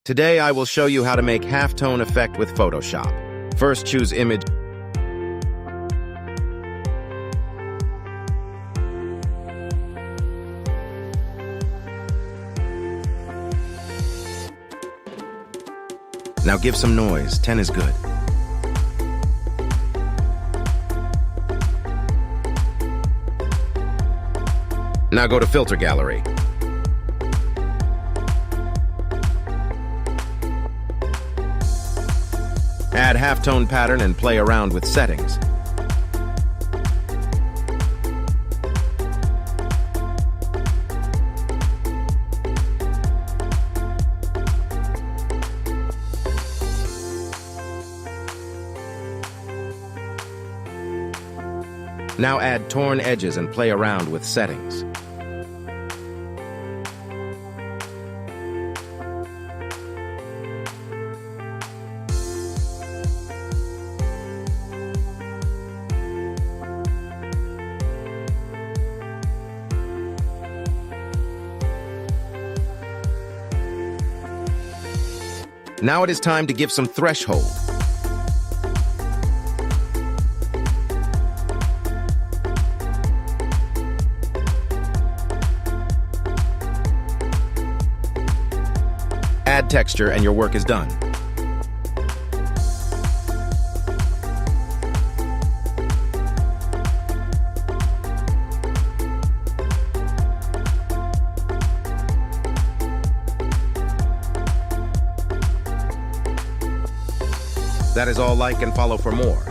Today I will show you how to make halftone effect with Photoshop. First, choose image. Now give some noise. 10 is good. Now go to Filter Gallery. Add halftone pattern and play around with settings. Now add torn edges and play around with settings. Now it is time to give some threshold. Add texture and your work is done. That is all. Like and follow for more.